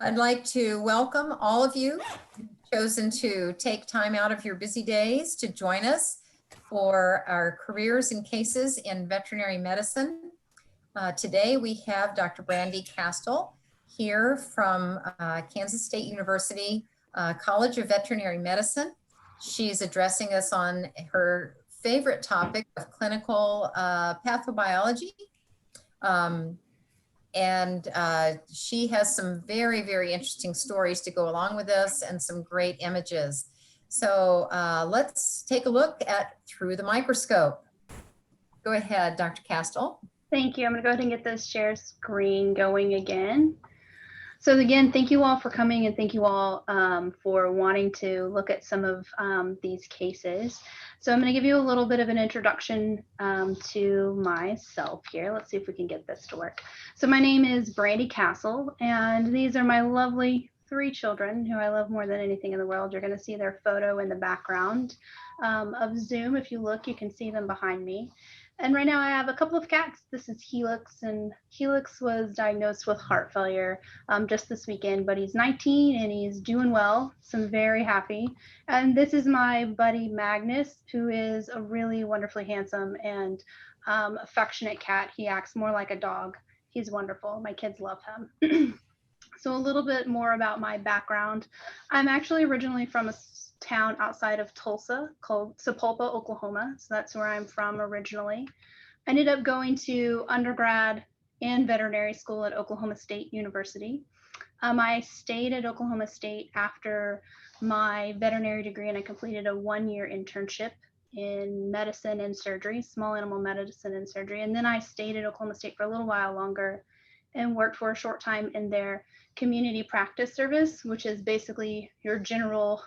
I'd like to welcome all of you who've chosen to take time out of your busy days to join us for our careers and cases in veterinary medicine. Today we have Dr. Brandy Kastl here from Kansas State University College of Veterinary Medicine. She's addressing us on her favorite topic of clinical pathobiology. She has some very, very interesting stories to go along with this and some great images. So let's take a look at Through the Microscope. Go ahead, Dr. Kastl. Thank you. I'm going to go ahead and get this share screen going again. So again, thank you all for coming, and thank you all for wanting to look at some of these cases. So I'm going to give you a little bit of an introduction to myself here. Let's see if we can get this to work. So my name is Brandy Kastl, and these are my lovely 3 children who I love more than anything in the world. You're going to see their photo in the background of Zoom. If you look, you can see them behind me. And right now I have a couple of cats. This is Helix, and Helix was diagnosed with heart failure just this weekend, but he's 19 and he's doing well, so I'm very happy. And this is my buddy Magnus, who is a really wonderfully handsome and affectionate cat. He acts more like a dog. He's wonderful. My kids love him. So a little bit more about my background. I'm actually originally from a town outside of Tulsa called Sapulpa, Oklahoma. So that's where I'm from originally. I ended up going to undergrad and veterinary school at Oklahoma State University. I stayed at Oklahoma State after my veterinary degree, and I completed a 1-year internship in medicine and surgery, small animal medicine and surgery. And then I stayed at Oklahoma State for a little while longer and worked for a short time in their community practice service, which is basically your general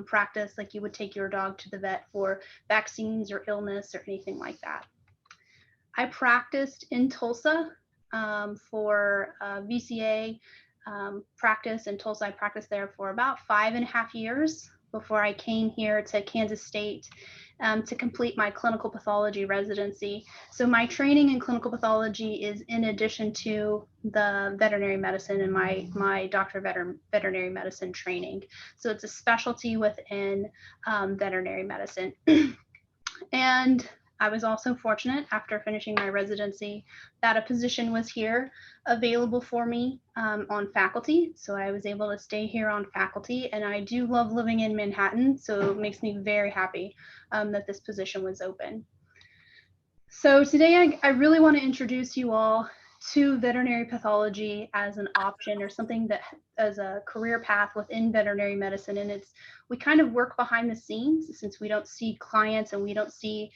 practice, like you would take your dog to the vet for vaccines or illness or anything like that. I practiced in Tulsa for VCA practice in Tulsa. I practiced there for about 5.5 years before I came here to Kansas State to complete my clinical pathology residency. So my training in clinical pathology is in addition to the veterinary medicine and my doctor of veterinary medicine training. So it's a specialty within veterinary medicine. And I was also fortunate after finishing my residency that a position was here available for me on faculty. So I was able to stay here on faculty, and I do love living in Manhattan. So it makes me very happy that this position was open. So today I really want to introduce you all to veterinary pathology as an option or something that as a career path within veterinary medicine. And we kind of work behind the scenes since we don't see clients and we don't see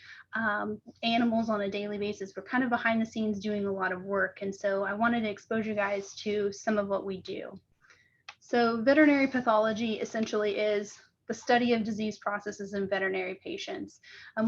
animals on a daily basis. We're kind of behind the scenes doing a lot of work. And so I wanted to expose you guys to some of what we do. So veterinary pathology essentially is the study of disease processes in veterinary patients.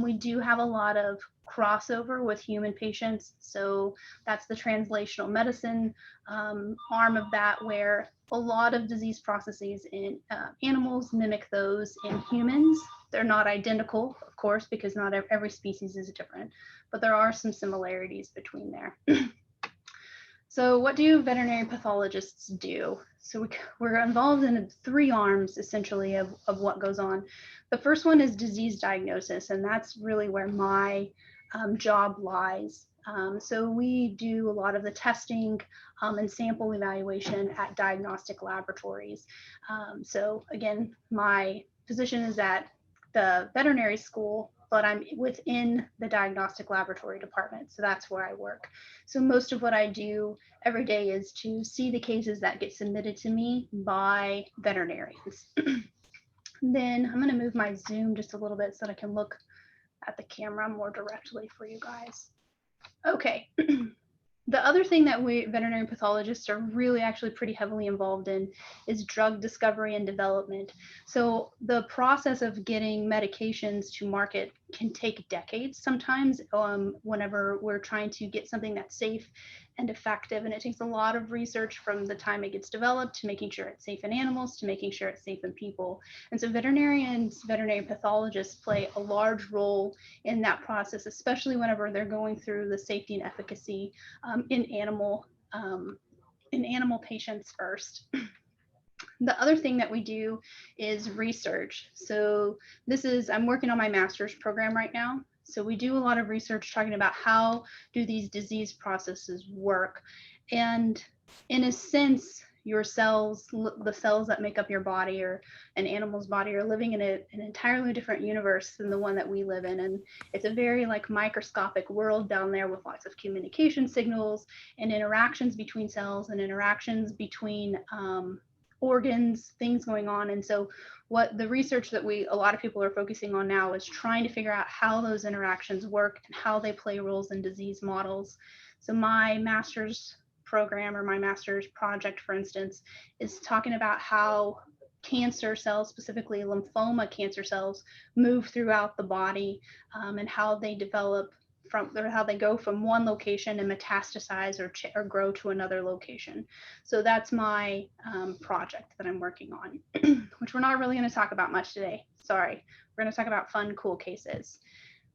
We do have a lot of crossover with human patients. So that's the translational medicine arm of that, where a lot of disease processes in animals mimic those in humans. They're not identical, of course, because not every species is different, but there are some similarities between there. So what do veterinary pathologists do? So we're involved in 3 arms, essentially, of what goes on. The first one is disease diagnosis, and that's really where my job lies. So we do a lot of the testing and sample evaluation at diagnostic laboratories. So again, my position is at the veterinary school, but I'm within the diagnostic laboratory department. So that's where I work. So most of what I do every day is to see the cases that get submitted to me by veterinarians. Then I'm going to move my Zoom just a little bit so that I can look at the camera more directly for you guys. Okay. The other thing that we veterinary pathologists are really actually pretty heavily involved in is drug discovery and development. So the process of getting medications to market can take decades sometimes whenever we're trying to get something that's safe and effective. And it takes a lot of research from the time it gets developed to making sure it's safe in animals to making sure it's safe in people. And so veterinarians, veterinary pathologists play a large role in that process, especially whenever they're going through the safety and efficacy in animal patients first. The other thing that we do is research. So I'm working on my master's program right now. So we do a lot of research talking about how do these disease processes work. And in a sense, your cells, the cells that make up your body or an animal's body, are living in an entirely different universe than the one that we live in. And it's a very like microscopic world down there with lots of communication signals and interactions between cells and interactions between organs, things going on. And so what the research that a lot of people are focusing on now is trying to figure out how those interactions work and how they play roles in disease models. So my master's program, or my master's project, for instance, is talking about how cancer cells, specifically lymphoma cancer cells, move throughout the body, and how they develop how they go from one location and metastasize or grow to another location. So that's my project that I'm working on, which we're not really going to talk about much today. Sorry. We're going to talk about fun, cool cases.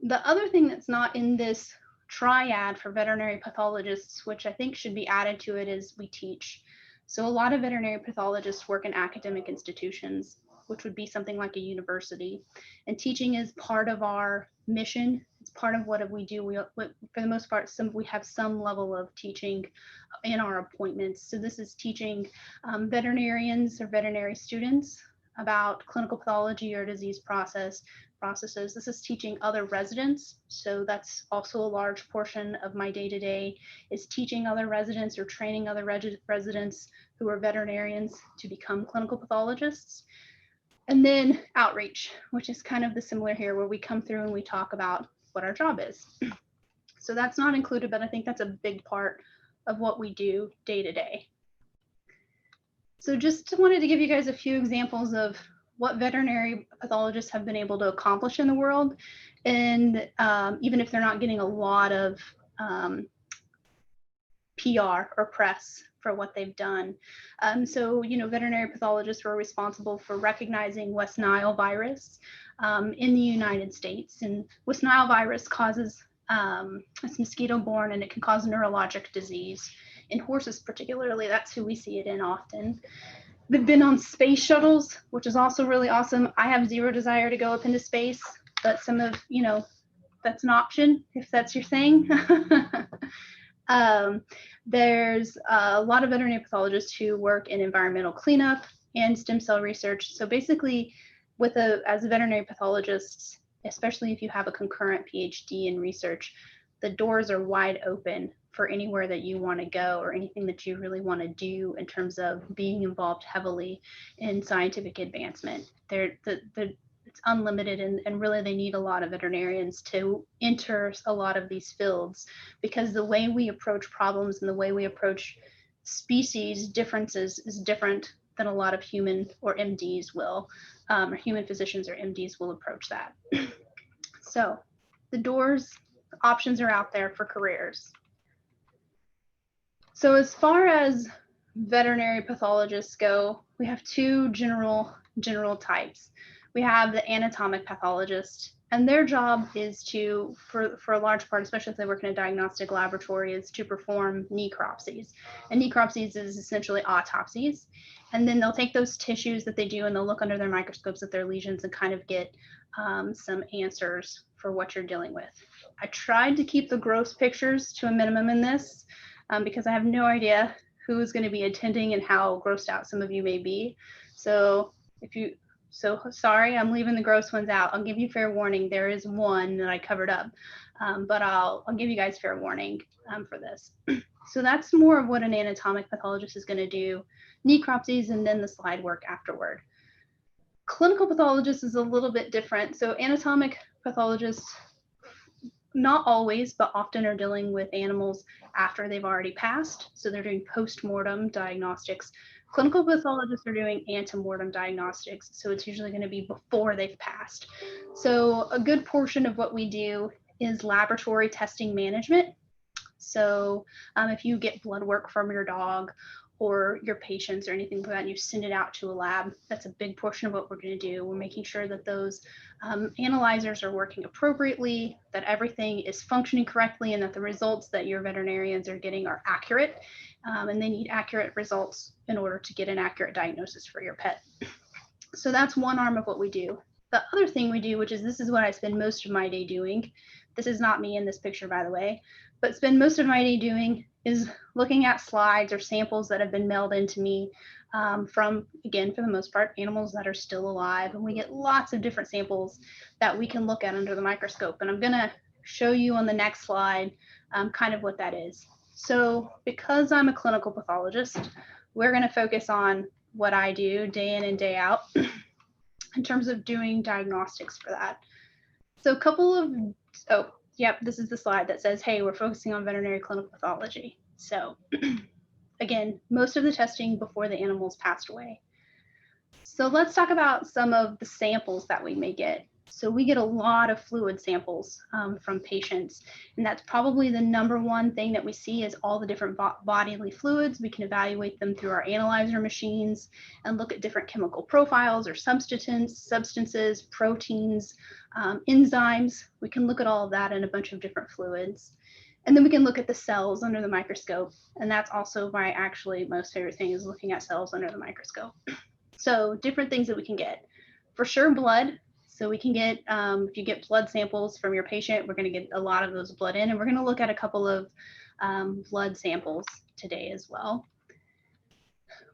The other thing that's not in this triad for veterinary pathologists, which I think should be added to it, is we teach. So a lot of veterinary pathologists work in academic institutions, which would be something like a university. And teaching is part of our mission. It's part of what we do. For the most part, we have some level of teaching in our appointments. So this is teaching veterinarians or veterinary students about clinical pathology or disease processes. This is teaching other residents. So that's also a large portion of my day-to-day, is teaching other residents or training other residents who are veterinarians to become clinical pathologists. And then outreach, which is kind of the similar here, where we come through and we talk about what our job is. So that's not included, but I think that's a big part of what we do day to day. So just wanted to give you guys a few examples of what veterinary pathologists have been able to accomplish in the world. And even if they're not getting a lot of PR or press for what they've done. So, veterinary pathologists were responsible for recognizing West Nile virus in the United States. And West Nile virus causes, it's mosquito-borne, and it can cause neurologic disease. In horses particularly, that's who we see it in often. They've been on space shuttles, which is also really awesome. I have zero desire to go up into space, but some of, that's an option if that's your thing. There's a lot of veterinary pathologists who work in environmental cleanup and stem cell research. So basically, as a veterinary pathologist, especially if you have a concurrent PhD in research, the doors are wide open for anywhere that you want to go or anything that you really want to do in terms of being involved heavily in scientific advancement. It's unlimited, and really they need a lot of veterinarians to enter a lot of these fields, because the way we approach problems and the way we approach species differences is different than a lot of human or MDs will, or human physicians or MDs will approach that. So the options are out there for careers. So as far as veterinary pathologists go, we have two general types. We have the anatomic pathologist, and their job is to, for a large part, especially if they work in a diagnostic laboratory, is to perform necropsies. And necropsies is essentially autopsies. And then they'll take those tissues that they do and they'll look under their microscopes at their lesions and kind of get some answers for what you're dealing with. I tried to keep the gross pictures to a minimum in this because I have no idea who is going to be attending and how grossed out some of you may be. So sorry, I'm leaving the gross ones out. I'll give you fair warning. There is one that I covered up, but I'll give you guys fair warning for this. So that's more of what an anatomic pathologist is going to do, necropsies, and then the slide work afterward. Clinical pathologist is a little bit different. So anatomic pathologists, not always, but often are dealing with animals after they've already passed. So they're doing post-mortem diagnostics. Clinical pathologists are doing antemortem diagnostics. So it's usually going to be before they've passed. So a good portion of what we do is laboratory testing management. So if you get blood work from your dog, or your patients or anything like that, and you send it out to a lab, that's a big portion of what we're going to do. We're making sure that those analyzers are working appropriately, that everything is functioning correctly, and that the results that your veterinarians are getting are accurate. And they need accurate results in order to get an accurate diagnosis for your pet. So that's one arm of what we do. The other thing we do, which is this is what I spend most of my day doing. This is not me in this picture, by the way, but spend most of my day doing is looking at slides or samples that have been mailed into me from, again, for the most part, animals that are still alive. And we get lots of different samples that we can look at under the microscope. And I'm going to show you on the next slide kind of what that is. So because I'm a clinical pathologist, we're going to focus on what I do day in and day out in terms of doing diagnostics for that. So a couple of, oh, yep, this is the slide that says, hey, we're focusing on veterinary clinical pathology. So again, most of the testing before the animals passed away. So let's talk about some of the samples that we may get. So we get a lot of fluid samples from patients, and that's probably the number one thing that we see is all the different bodily fluids. We can evaluate them through our analyzer machines and look at different chemical profiles or substances, proteins, enzymes. We can look at all of that in a bunch of different fluids. And then we can look at the cells under the microscope. And that's also my actually most favorite thing is looking at cells under the microscope. So different things that we can get. For sure, blood. So we can get, if you get blood samples from your patient, we're going to get a lot of those blood in, and we're going to look at a couple of blood samples today as well.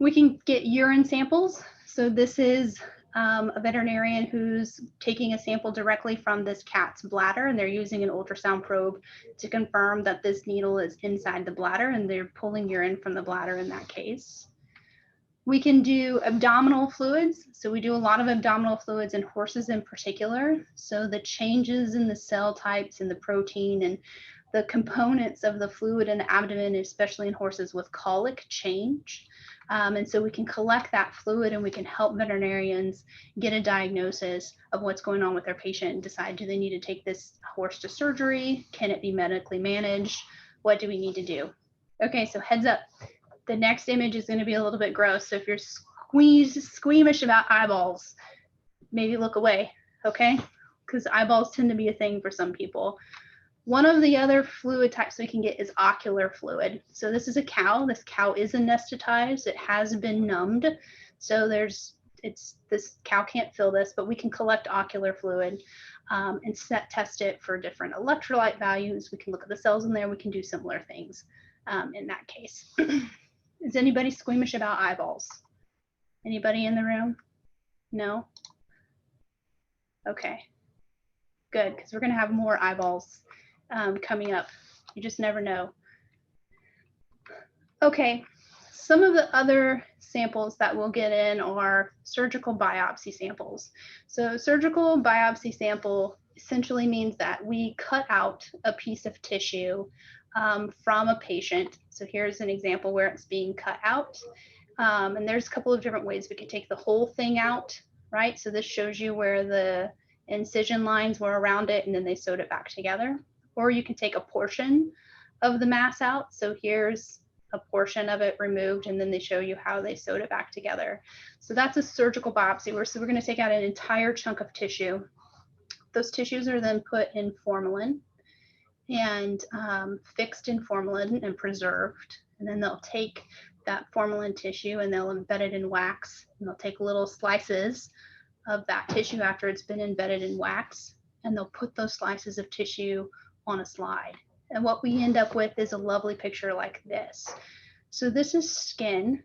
We can get urine samples. So this is a veterinarian who's taking a sample directly from this cat's bladder, and they're using an ultrasound probe to confirm that this needle is inside the bladder, and they're pulling urine from the bladder in that case. We can do abdominal fluids. So we do a lot of abdominal fluids in horses in particular. So the changes in the cell types and the protein and the components of the fluid in the abdomen, especially in horses with colic, change. And so we can collect that fluid and we can help veterinarians get a diagnosis of what's going on with their patient and decide, do they need to take this horse to surgery? Can it be medically managed? What do we need to do? Okay, so heads up. The next image is going to be a little bit gross. So if you're squeamish about eyeballs, maybe look away, okay? Because eyeballs tend to be a thing for some people. One of the other fluid types we can get is ocular fluid. So this is a cow. This cow is anesthetized. It has been numbed. So this cow can't feel this, but we can collect ocular fluid and test it for different electrolyte values. We can look at the cells in there. We can do similar things in that case. Is anybody squeamish about eyeballs? Anybody in the room? No? Okay, good, because we're going to have more eyeballs coming up. You just never know. Okay, some of the other samples that we'll get in are surgical biopsy samples. So surgical biopsy sample essentially means that we cut out a piece of tissue from a patient. So here's an example where it's being cut out. And there's a couple of different ways we could take the whole thing out, right? So this shows you where the incision lines were around it and then they sewed it back together. Or you can take a portion of the mass out. So here's a portion of it removed and then they show you how they sewed it back together. So that's a surgical biopsy. So we're going to take out an entire chunk of tissue. Those tissues are then put in formalin and fixed in formalin and preserved. And then they'll take that formalin tissue and they'll embed it in wax. And they'll take little slices of that tissue after it's been embedded in wax, and they'll put those slices of tissue on a slide. And what we end up with is a lovely picture like this. So this is skin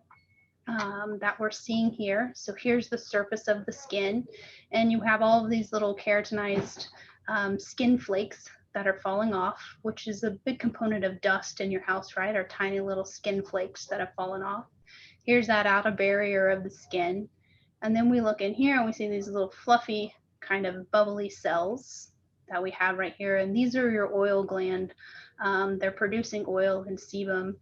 that we're seeing here. So here's the surface of the skin, and you have all of these little keratinized skin flakes that are falling off, which is a big component of dust in your house, right? Or tiny little skin flakes that have fallen off. Here's that outer barrier of the skin. And then we look in here and we see these little fluffy kind of bubbly cells that we have right here. And these are your oil gland. They're producing oil and sebum.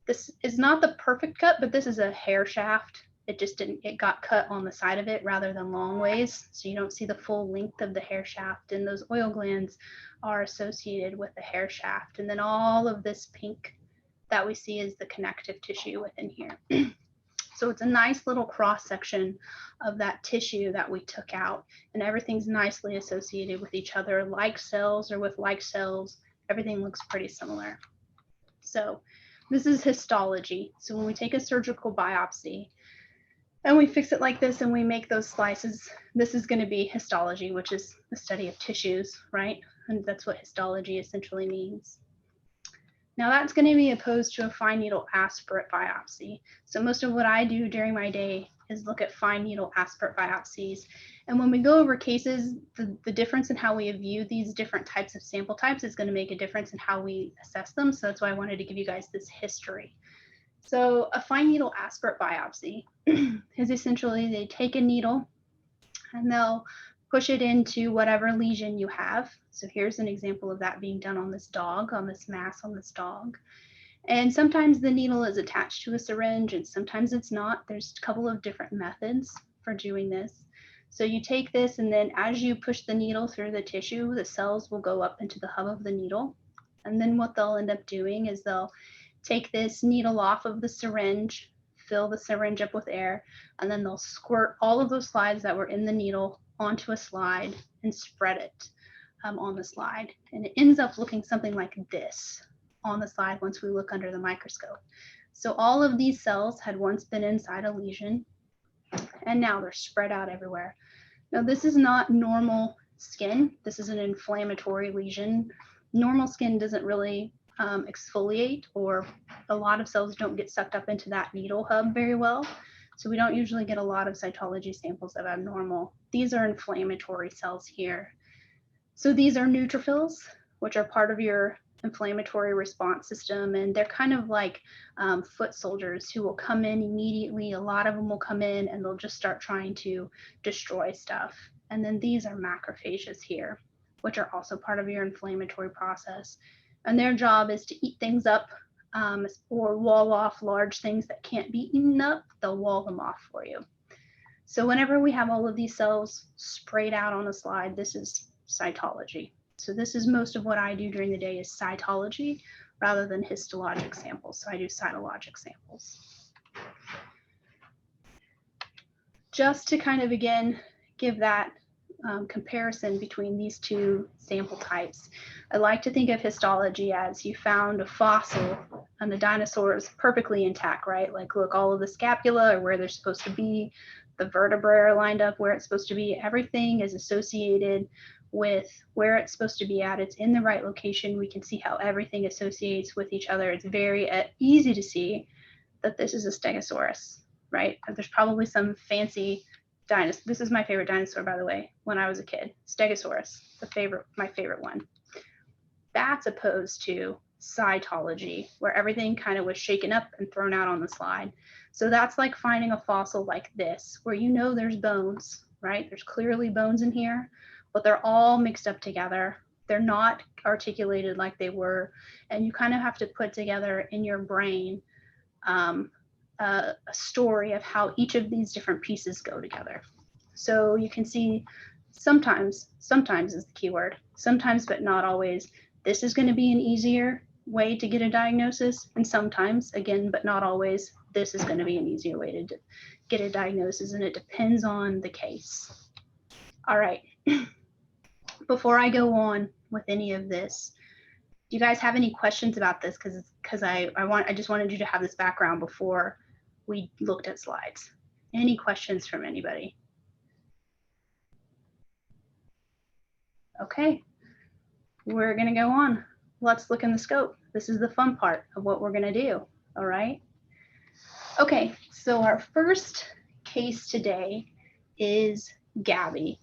This is not the perfect cut, but this is a hair shaft. It got cut on the side of it rather than long ways. So you don't see the full length of the hair shaft, and those oil glands are associated with the hair shaft. And then all of this pink that we see is the connective tissue within here. So it's a nice little cross section of that tissue that we took out, and everything's nicely associated with each other, like cells or with like cells. Everything looks pretty similar. So this is histology. So when we take a surgical biopsy and we fix it like this and we make those slices, this is going to be histology, which is the study of tissues, right? And that's what histology essentially means. Now that's going to be opposed to a fine needle aspirate biopsy. So most of what I do during my day is look at fine needle aspirate biopsies. And when we go over cases, the difference in how we view these different types of sample types is going to make a difference in how we assess them. So that's why I wanted to give you guys this history. So a fine needle aspirate biopsy is essentially they take a needle and they'll push it into whatever lesion you have. So here's an example of that being done on this dog, on this mass on this dog. And sometimes the needle is attached to a syringe and sometimes it's not. There's a couple of different methods for doing this. So you take this, and then as you push the needle through the tissue, the cells will go up into the hub of the needle. And then what they'll end up doing is they'll take this needle off of the syringe, fill the syringe up with air, and then they'll squirt all of those slides that were in the needle onto a slide and spread it on the slide. And it ends up looking something like this on the slide once we look under the microscope. So all of these cells had once been inside a lesion, and now they're spread out everywhere. Now this is not normal skin. This is an inflammatory lesion. Normal skin doesn't really exfoliate, or a lot of cells don't get sucked up into that needle hub very well. So we don't usually get a lot of cytology samples of abnormal. These are inflammatory cells here. So these are neutrophils, which are part of your inflammatory response system, and they're kind of like foot soldiers who will come in immediately. A lot of them will come in and they'll just start trying to destroy stuff. And then these are macrophages here, which are also part of your inflammatory process. And their job is to eat things up or wall off large things that can't be eaten up. They'll wall them off for you. So whenever we have all of these cells sprayed out on a slide, this is cytology. So this is most of what I do during the day is cytology rather than histologic samples. So I do cytologic samples. Just to kind of, again, give that comparison between these two sample types, I like to think of histology as you found a fossil and the dinosaur is perfectly intact, right? Like, look, all of the scapula are where they're supposed to be. The vertebrae are lined up where it's supposed to be. Everything is associated with where it's supposed to be at. It's in the right location. We can see how everything associates with each other. It's very easy to see that this is a stegosaurus, right? There's probably some fancy dinosaur. This is my favorite dinosaur, by the way, when I was a kid. Stegosaurus, my favorite one. That's opposed to cytology, where everything kind of was shaken up and thrown out on the slide. So that's like finding a fossil like this, where you know there's bones, right? There's clearly bones in here, but they're all mixed up together. They're not articulated like they were. And you kind of have to put together in your brain a story of how each of these different pieces go together. So you can see sometimes is the key word, sometimes but not always, this is going to be an easier way to get a diagnosis. And sometimes, again, but not always, this is going to be an easier way to get a diagnosis, and it depends on the case. All right. Before I go on with any of this, do you guys have any questions about this? Because I just wanted you to have this background before we looked at slides. Any questions from anybody? Okay, we're gonna go on. Let's look in the scope. This is the fun part of what we're gonna do, all right? Okay, so our first case today is Gabby.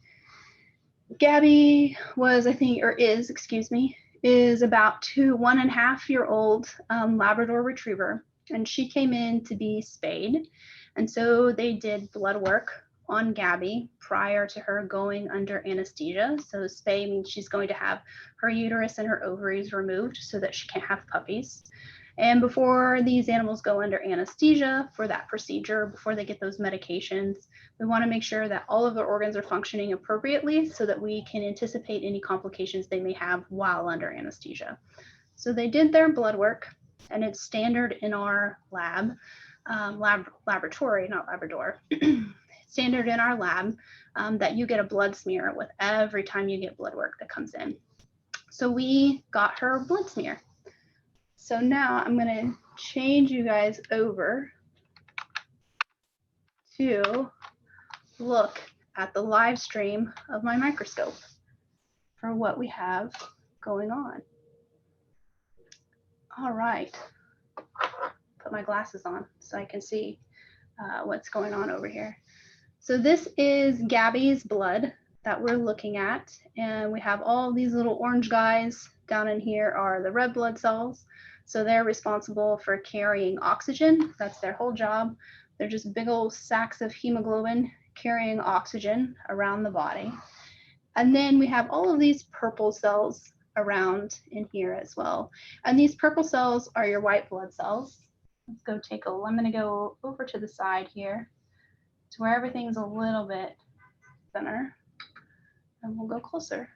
Gabby was, I think, or is, excuse me, is about 1.5-year-old Labrador Retriever, and she came in to be spayed. And so they did blood work on Gabby prior to her going under anesthesia. So spay means she's going to have her uterus and her ovaries removed so that she can't have puppies. And before these animals go under anesthesia for that procedure, before they get those medications, we want to make sure that all of their organs are functioning appropriately so that we can anticipate any complications they may have while under anesthesia. So they did their blood work, and it's standard in our laboratory, not Labrador, standard in our lab that you get a blood smear with every time you get blood work that comes in. So we got her blood smear. So now I'm going to change you guys over to look at the live stream of my microscope for what we have going on. All right, put my glasses on so I can see what's going on over here. So this is Gabby's blood that we're looking at, and we have all these little orange guys down in here are the red blood cells. So they're responsible for carrying oxygen. That's their whole job. They're just big old sacks of hemoglobin carrying oxygen around the body. And then we have all of these purple cells around in here as well. And these purple cells are your white blood cells. Let's go take a, I'm gonna go over to the side here to where everything's a little bit thinner, and we'll go closer.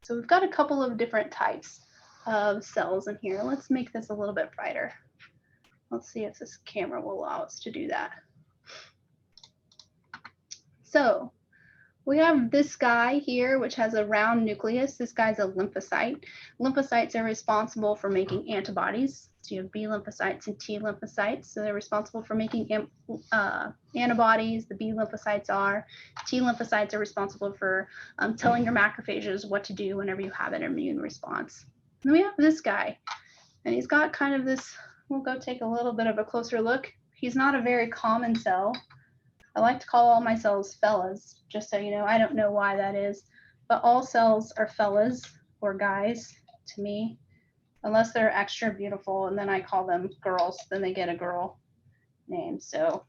So we've got a couple of different types of cells in here. Let's make this a little bit brighter. Let's see if this camera will allow us to do that. So we have this guy here, which has a round nucleus. This guy's a lymphocyte. Lymphocytes are responsible for making antibodies. So you have B lymphocytes and T lymphocytes. So they're responsible for making antibodies. The B lymphocytes are. T lymphocytes are responsible for telling your macrophages what to do whenever you have an immune response. And then we have this guy, and he's got kind of this, we'll go take a little bit of a closer look. He's not a very common cell. I like to call all my cells fellas, just so you know. I don't know why that is, but all cells are fellas or guys to me, unless they're extra beautiful, and then I call them girls, then they get a girl name. So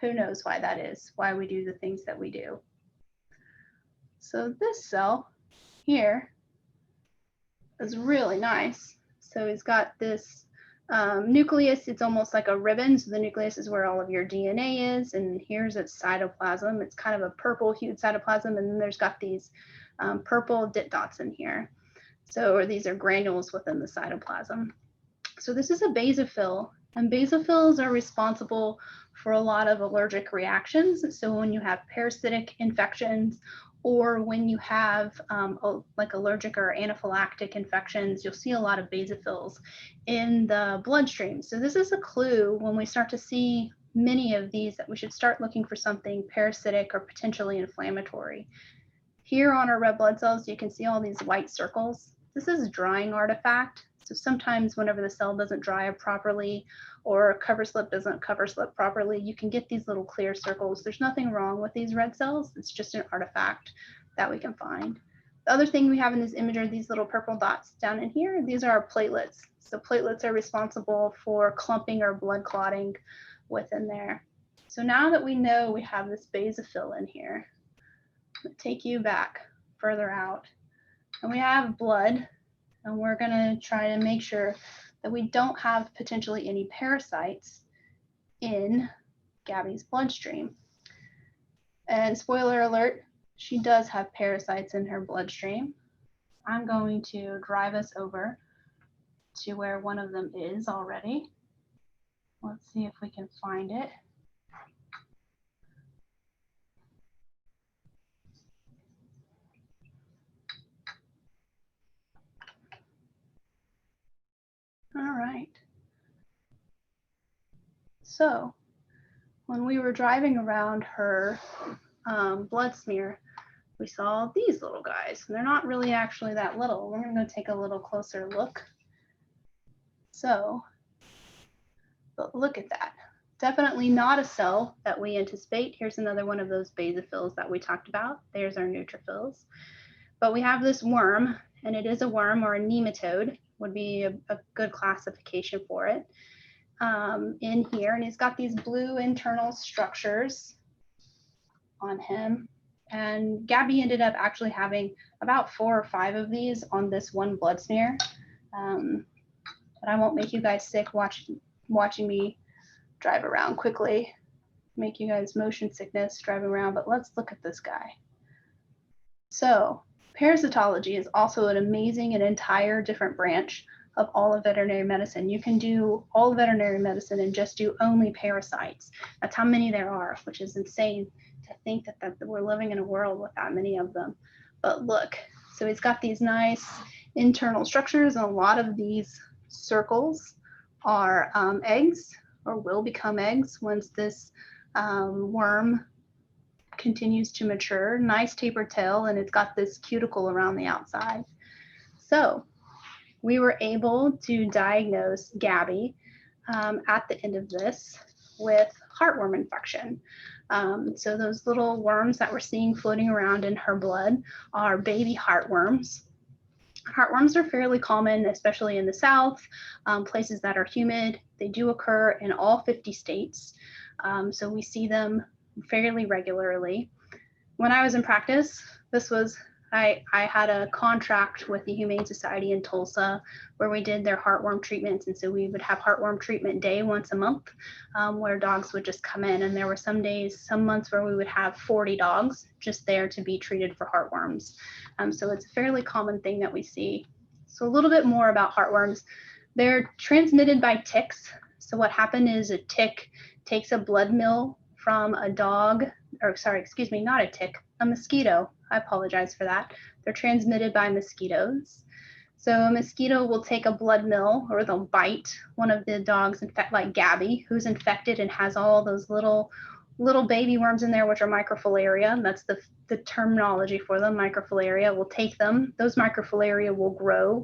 who knows why that is, why we do the things that we do. So this cell here is really nice. So he's got this nucleus. It's almost like a ribbon. So the nucleus is where all of your DNA is, and here's its cytoplasm. It's kind of a purple hued cytoplasm, and then there's got these purple dit dots in here. So, or these are granules within the cytoplasm. So this is a basophil, and basophils are responsible for a lot of allergic reactions. So when you have parasitic infections, or when you have like allergic or anaphylactic infections, you'll see a lot of basophils in the bloodstream. So this is a clue when we start to see many of these that we should start looking for something parasitic or potentially inflammatory. Here on our red blood cells, you can see all these white circles. This is a drying artifact. So sometimes whenever the cell doesn't dry up properly or cover slip doesn't cover slip properly, you can get these little clear circles. There's nothing wrong with these red cells. It's just an artifact that we can find. The other thing we have in this image are these little purple dots down in here. These are our platelets. So platelets are responsible for clumping or blood clotting within there. So now that we know we have this basophil in here, I'm gonna take you back further out. And we have blood, and we're gonna try to make sure that we don't have potentially any parasites in Gabby's bloodstream. And spoiler alert, she does have parasites in her bloodstream. I'm going to drive us over to where one of them is already. Let's see if we can find it. All right. So when we were driving around her blood smear, we saw these little guys. And they're not really actually that little. We're going to go take a little closer look. So, but look at that. Definitely not a cell that we anticipate. Here's another one of those basophils that we talked about. There's our neutrophils. But we have this worm, and it is a worm, or a nematode would be a good classification for it, in here. And he's got these blue internal structures on him. And Gabby ended up actually having about 4 or 5 of these on this one blood smear. But I won't make you guys sick watching me drive around quickly, make you guys motion sickness driving around. But let's look at this guy. So Parasitology is also an amazing and entire different branch of all of veterinary medicine. You can do all of veterinary medicine and just do only parasites. That's how many there are, which is insane to think that we're living in a world with that many of them. But look, so it's got these nice internal structures, and a lot of these circles are eggs, or will become eggs once this worm continues to mature. Nice tapered tail, and it's got this cuticle around the outside. So we were able to diagnose Gabby at the end of this with heartworm infection. So those little worms that we're seeing floating around in her blood are baby heartworms. Heartworms are fairly common, especially in the South, places that are humid. They do occur in all 50 states. So we see them fairly regularly. When I was in practice, I had a contract with the Humane Society in Tulsa where we did their heartworm treatments. And so we would have heartworm treatment day once a month, where dogs would just come in. And there were some days, some months where we would have 40 dogs just there to be treated for heartworms. So it's a fairly common thing that we see. So a little bit more about heartworms. They're transmitted by ticks. So what happened is a tick takes a blood meal from a dog, or sorry, excuse me, not a tick, a mosquito. I apologize for that. They're transmitted by mosquitoes. So a mosquito will take a blood meal, or they'll bite one of the dogs, like Gabby, who's infected and has all those little baby worms in there, which are microfilaria. That's the terminology for them. Microfilaria will take them. Those microfilaria will grow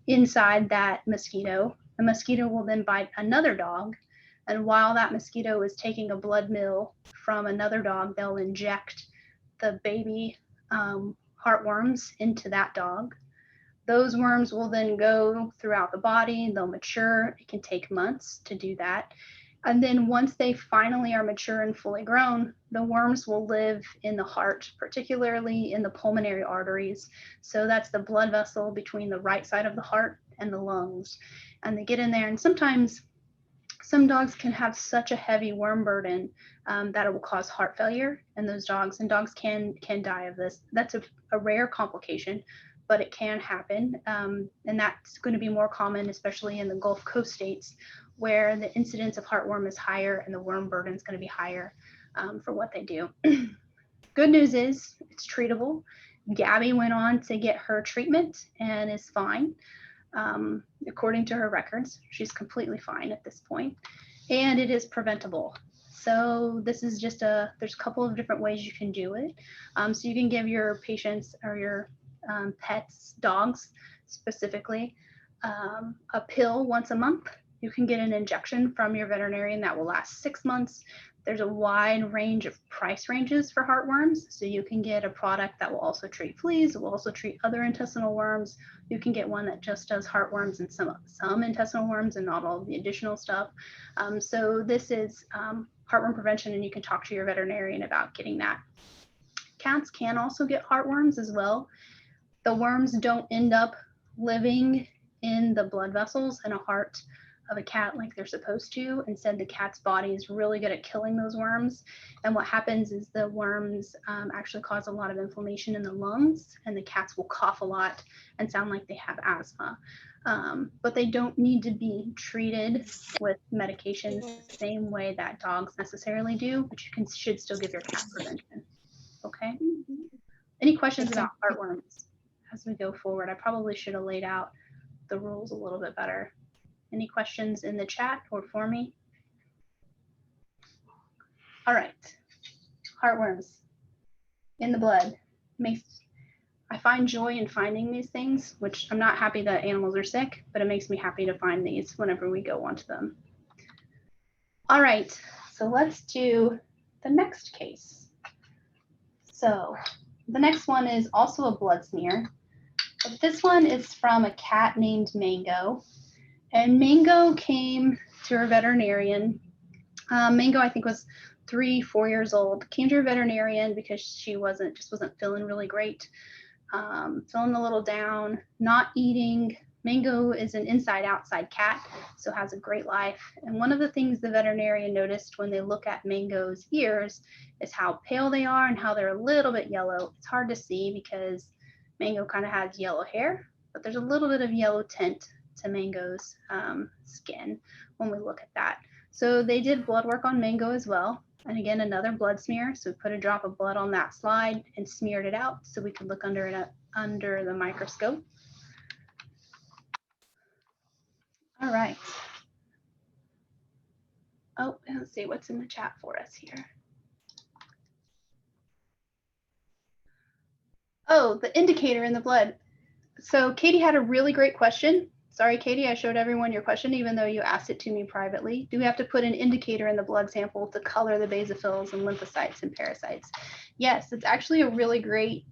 inside that mosquito. The mosquito will then bite another dog. And while that mosquito is taking a blood meal from another dog, they'll inject the baby heartworms into that dog. Those worms will then go throughout the body. They'll mature. It can take months to do that. And then once they finally are mature and fully grown, the worms will live in the heart, particularly in the pulmonary arteries. So that's the blood vessel between the right side of the heart and the lungs. And they get in there, and sometimes some dogs can have such a heavy worm burden that it will cause heart failure in those dogs, and dogs can die of this. That's a rare complication, but it can happen. And that's going to be more common, especially in the Gulf Coast states, where the incidence of heartworm is higher and the worm burden is going to be higher for what they do. Good news is it's treatable. Gabby went on to get her treatment and is fine. According to her records, she's completely fine at this point, and it is preventable. So this is just there's a couple of different ways you can do it. So you can give your patients or your pets, dogs specifically, a pill once a month. You can get an injection from your veterinarian that will last 6 months. There's a wide range of price ranges for heartworms. So you can get a product that will also treat fleas, it will also treat other intestinal worms. You can get one that just does heartworms and some intestinal worms and not all of the additional stuff. So this is heartworm prevention, and you can talk to your veterinarian about getting that. Cats can also get heartworms as well. The worms don't end up living in the blood vessels in a heart of a cat like they're supposed to. Instead, the cat's body is really good at killing those worms. And what happens is the worms actually cause a lot of inflammation in the lungs, and the cats will cough a lot and sound like they have asthma. But they don't need to be treated with medications the same way that dogs necessarily do, but you should still give your cat prevention. Okay? Any questions about heartworms as we go forward? I probably should have laid out the rules a little bit better. Any questions in the chat or for me? All right, heartworms in the blood. I find joy in finding these things, which I'm not happy that animals are sick, but it makes me happy to find these whenever we go onto them. All right, so let's do the next case. So the next one is also a blood smear, but this one is from a cat named Mango. And Mango came to her veterinarian. Mango, I think, was 3-4 years old. Came to her veterinarian because she wasn't feeling really great, feeling a little down, not eating. Mango is an inside-outside cat, so has a great life. And one of the things the veterinarian noticed when they look at Mango's ears is how pale they are and how they're a little bit yellow. It's hard to see because Mango kind of has yellow hair, but there's a little bit of yellow tint to Mango's skin when we look at that. So they did blood work on Mango as well. And again, another blood smear. So we put a drop of blood on that slide and smeared it out so we could look under it under the microscope. All right. Oh, let's see what's in the chat for us here. Oh, the indicator in the blood. So Katie had a really great question. Sorry, Katie, I showed everyone your question, even though you asked it to me privately. Do we have to put an indicator in the blood sample to color the basophils and lymphocytes and parasites? Yes, it's actually a really great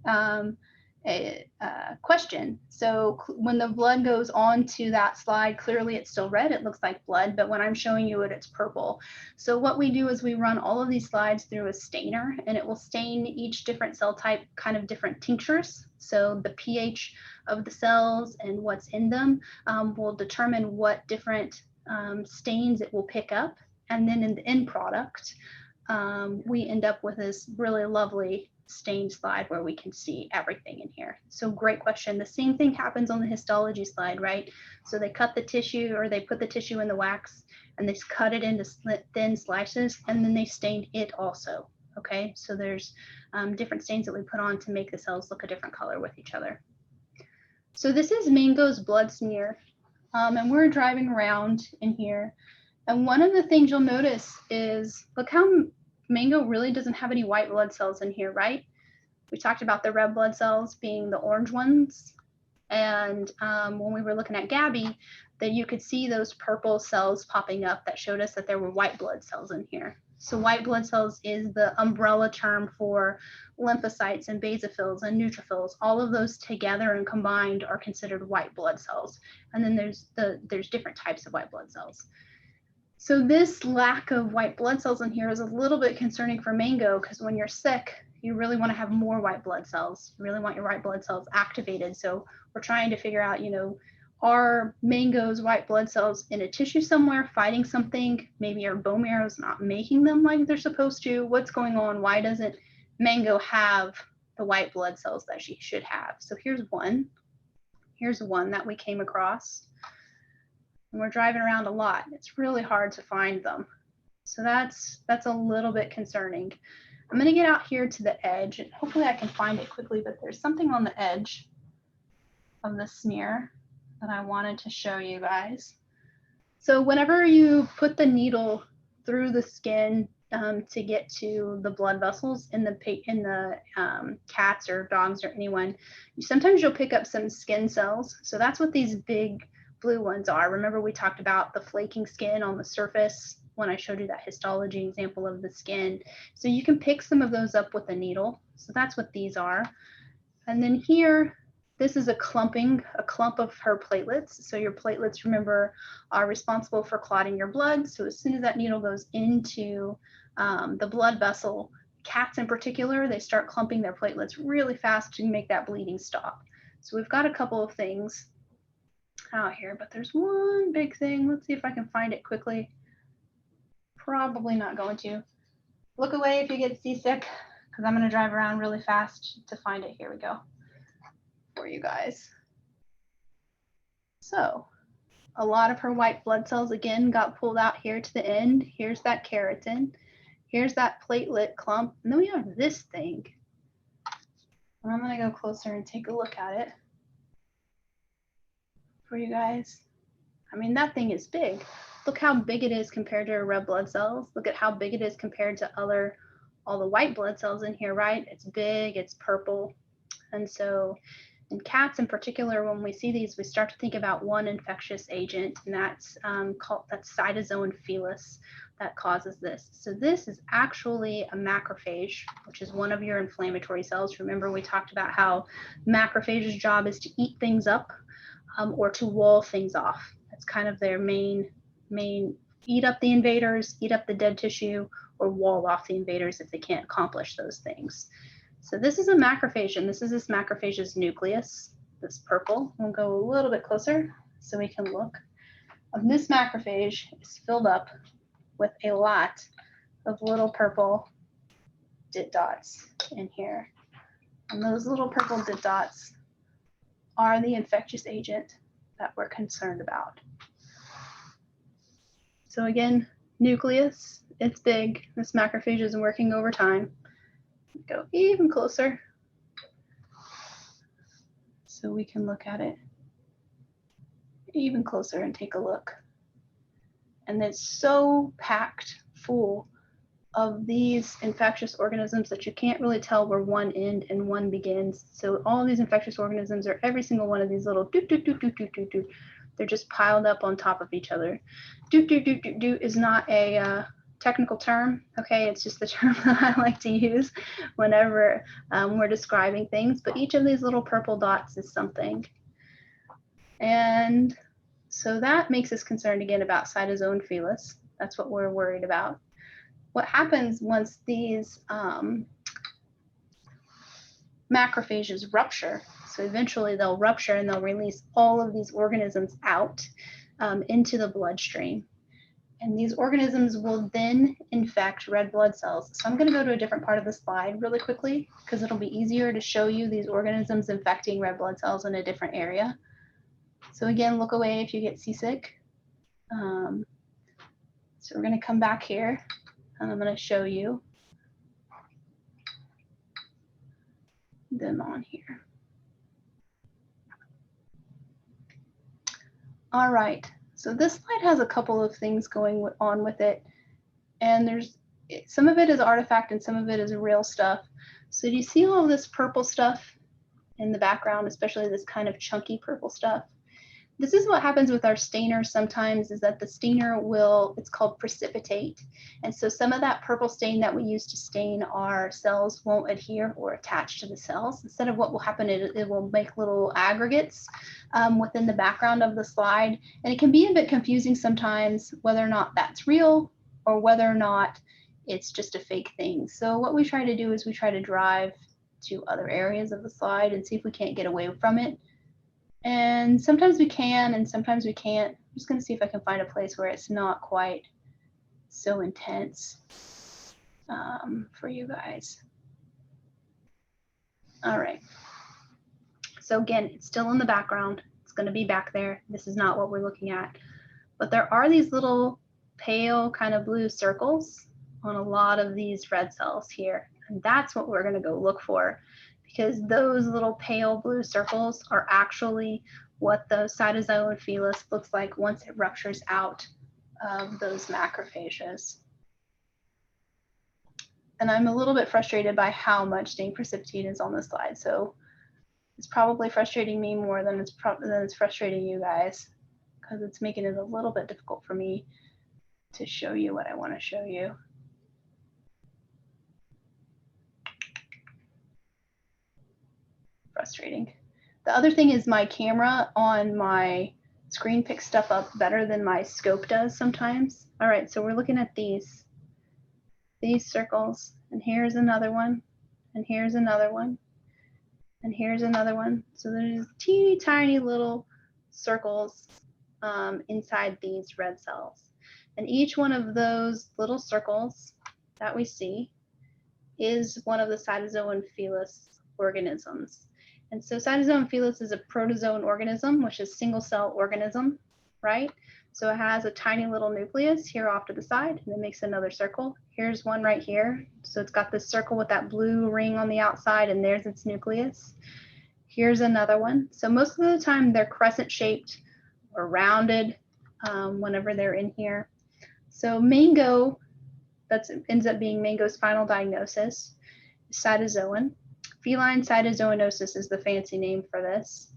question. So when the blood goes onto that slide, clearly it's still red. It looks like blood, but when I'm showing you it, it's purple. So what we do is we run all of these slides through a stainer, and it will stain each different cell type kind of different tinctures. So the pH of the cells and what's in them will determine what different stains it will pick up. And then in the end product, we end up with this really lovely stain slide where we can see everything in here. So great question. The same thing happens on the histology slide, right? So they cut the tissue, or they put the tissue in the wax and they cut it into thin slices, and then they stained it also. Okay, so there's different stains that we put on to make the cells look a different color with each other. So this is Mango's blood smear, and we're driving around in here. And one of the things you'll notice is, look how Mango really doesn't have any white blood cells in here, right? We talked about the red blood cells being the orange ones. And when we were looking at Gabby, that you could see those purple cells popping up that showed us that there were white blood cells in here. So white blood cells is the umbrella term for lymphocytes and basophils and neutrophils. All of those together and combined are considered white blood cells. And then there's different types of white blood cells. So this lack of white blood cells in here is a little bit concerning for Mango, because when you're sick, you really want to have more white blood cells. You really want your white blood cells activated. So we're trying to figure out, are Mango's white blood cells in a tissue somewhere fighting something? Maybe our bone marrow is not making them like they're supposed to. What's going on? Why doesn't Mango have the white blood cells that she should have? So here's one. Here's one that we came across. And we're driving around a lot. It's really hard to find them. So that's a little bit concerning. I'm going to get out here to the edge, and hopefully I can find it quickly, but there's something on the edge of the smear that I wanted to show you guys. So whenever you put the needle through the skin to get to the blood vessels in the cats or dogs or anyone, sometimes you'll pick up some skin cells. So that's what these big blue ones are. Remember we talked about the flaking skin on the surface when I showed you that histology example of the skin. So you can pick some of those up with a needle. So that's what these are. And then here, this is a clump of her platelets. So your platelets, remember, are responsible for clotting your blood. So as soon as that needle goes into the blood vessel, cats in particular, they start clumping their platelets really fast to make that bleeding stop. So we've got a couple of things out here, but there's one big thing. Let's see if I can find it quickly. Probably not going to. Look away if you get seasick, because I'm going to drive around really fast to find it. Here we go for you guys. So a lot of her white blood cells again got pulled out here to the end. Here's that keratin. Here's that platelet clump. And then we have this thing. And I'm going to go closer and take a look at it for you guys. I mean, that thing is big. Look how big it is compared to our red blood cells. Look at how big it is compared to all the white blood cells in here, right? It's big, it's purple. And so in cats in particular, when we see these, we start to think about one infectious agent, and that's cytozoan felis that causes this. So this is actually a macrophage, which is one of your inflammatory cells. Remember, we talked about how macrophage's job is to eat things up or to wall things off. That's kind of their main, eat up the invaders, eat up the dead tissue, or wall off the invaders if they can't accomplish those things. So this is a macrophage, and this is this macrophage's nucleus, this purple. We'll go a little bit closer so we can look. And this macrophage is filled up with a lot of little purple dit dots in here. And those little purple dit dots are the infectious agent that we're concerned about. So again, nucleus, it's big. This macrophage is working over time. Go even closer so we can look at it even closer and take a look. And it's so packed full of these infectious organisms that you can't really tell where one end and one begins. So all these infectious organisms are every single one of these little doot, doot, doot, doot, doot, doot, doot. They're just piled up on top of each other. Doot, doot, doot, doot, doot is not a technical term, okay? It's just the term that I like to use whenever we're describing things. But each of these little purple dots is something. And so that makes us concerned again about cytosol felis. That's what we're worried about. What happens once these macrophages rupture, so eventually they'll rupture and they'll release all of these organisms out into the bloodstream. And these organisms will then infect red blood cells. So I'm going to go to a different part of the slide really quickly because it'll be easier to show you these organisms infecting red blood cells in a different area. So again, look away if you get seasick. So we're going to come back here and I'm going to show you them on here. All right, so this slide has a couple of things going on with it. And there's some of it is artifact and some of it is real stuff. So do you see all this purple stuff in the background, especially this kind of chunky purple stuff? This is what happens with our stainer sometimes, is that the stainer will, it's called precipitate. And so some of that purple stain that we use to stain our cells won't adhere or attach to the cells. Instead of what will happen, it will make little aggregates within the background of the slide. And it can be a bit confusing sometimes whether or not that's real or whether or not it's just a fake thing. So what we try to do is we try to drive to other areas of the slide and see if we can't get away from it. And sometimes we can, and sometimes we can't. I'm just going to see if I can find a place where it's not quite so intense for you guys. All right. So again, it's still in the background. It's going to be back there. This is not what we're looking at. But there are these little pale kind of blue circles on a lot of these red cells here. And that's what we're going to go look for, because those little pale blue circles are actually what the cytosol felis looks like once it ruptures out of those macrophages. And I'm a little bit frustrated by how much stain precipitate is on this slide. So it's probably frustrating me more than it's frustrating you guys, because it's making it a little bit difficult for me to show you what I want to show you. Frustrating. The other thing is my camera on my screen picks stuff up better than my scope does sometimes. All right, so we're looking at these circles, and here's another one, and here's another one, and here's another one. So there's teeny tiny little circles inside these red cells. And each one of those little circles that we see is one of the cytosol felis organisms. And so cytosol felis is a protozoan organism, which is single cell organism, right? So it has a tiny little nucleus here off to the side, and it makes another circle. Here's one right here. So it's got this circle with that blue ring on the outside, and there's its nucleus. Here's another one. So most of the time they're crescent shaped or rounded whenever they're in here. So mango, that ends up being mango's final diagnosis, is cytozoan. Feline cytozoonosis is the fancy name for this.